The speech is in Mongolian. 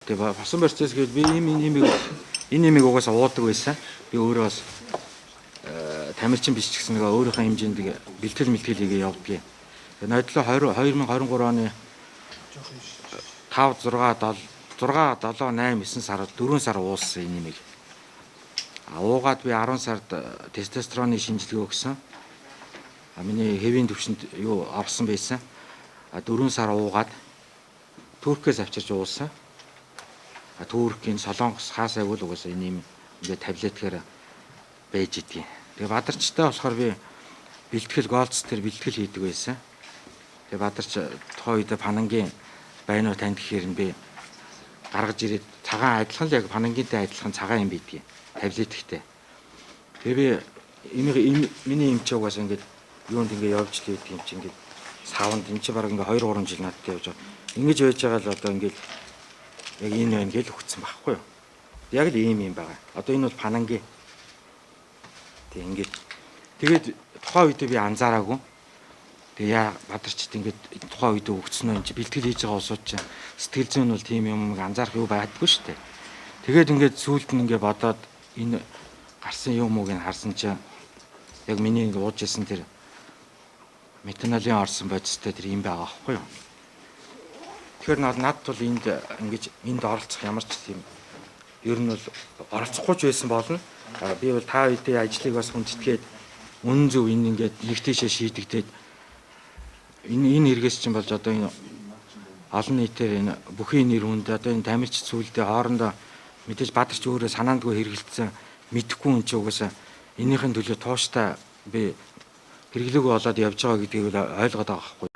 Тэгээ босон процесс гээд би энэ имийг угаасаа уудаг байсан. Би өөрөө бас тамирчин биш ч гэсэн нэг өөрийнхөө хэмжээнд бэлтгэл хийгээ явдгийг. Тэгээ нодлоо 2023 оны 5 6 7 8 9 сард 4 сар ууссан энэ имийг. Уугаад би 10 сард тестостероны шинжилгээ өгсөн. Миний хэвийн төвшөнд юу авсан байсан. 4 сар уугаад Туркээс авчирч уусан. Туркийн Солонгос хаасаа өгөл угаасаа энэ юм ингээд таблетгээр байж идэгин. Тэгээ Бадарчтай болохоор би бэлтгэл голц төр бэлтгэл хийдэг байсан. Тэгээ Бадарч тухайн үед Панангийн байнуу танд гэхээр нь би гаргаж ирээд цагаан адилхан л яг Панангинтай адилхан цагаан юм бидгийг таблет ихтэй. Тэгээ би миний эмч угаасаа ингээд юунд ингээд явж л байдаг юм чи ингээд савнд энэ чи бараг ингээд 2 3 жил надтай явж байгаа. Ингэж байж байгаа л одоо ингээд яг энэ байна гэж өгсөн байхгүй юу. Яг л ийм юм байгаа. Одоо энэ бол Панангийн. Тэг ингээд тэгээд тухайн үед би анзаараагүй. Тэгээ Бадарчд ингээд тухайн үед өгсөн нь чи бэлтгэл хийж байгаа усууд чинь сэтгэл зүйн бол тийм юм анзаарах юу байдаггүй шүү дээ. Тэгээд ингээд сүүлд нь ингээд бодоод энэ гарсан юм ууг нь харсан чинь яг миний ууж исэн тэр метанолийн орсон бодистой тэр юм байгаа байхгүй юу. Тэгэхээр надад бол энд оролцох ямар ч тийм ер нь бол оролцохгүй ч байсан болно. Би бол та үедээ ажлыг бас хүндэтгээд үнэн зөв энэ ингээд нэг тийшээ шийдэгдээд энэ хэрэгээс чинь болж одоо энэ олон нийтээр энэ бүхий нэр хүнд одоо энэ тамирч зүйлдээ хоорондоо мэдээж Бадарч өөрөө санаандгүй хэрэгэлсэн мэдэхгүй юм чи угаасаа энийхэн төлөө тууштай би хэрэглээгүй болоод явж байгаа гэдгийг ойлгоод байгаа байхгүй.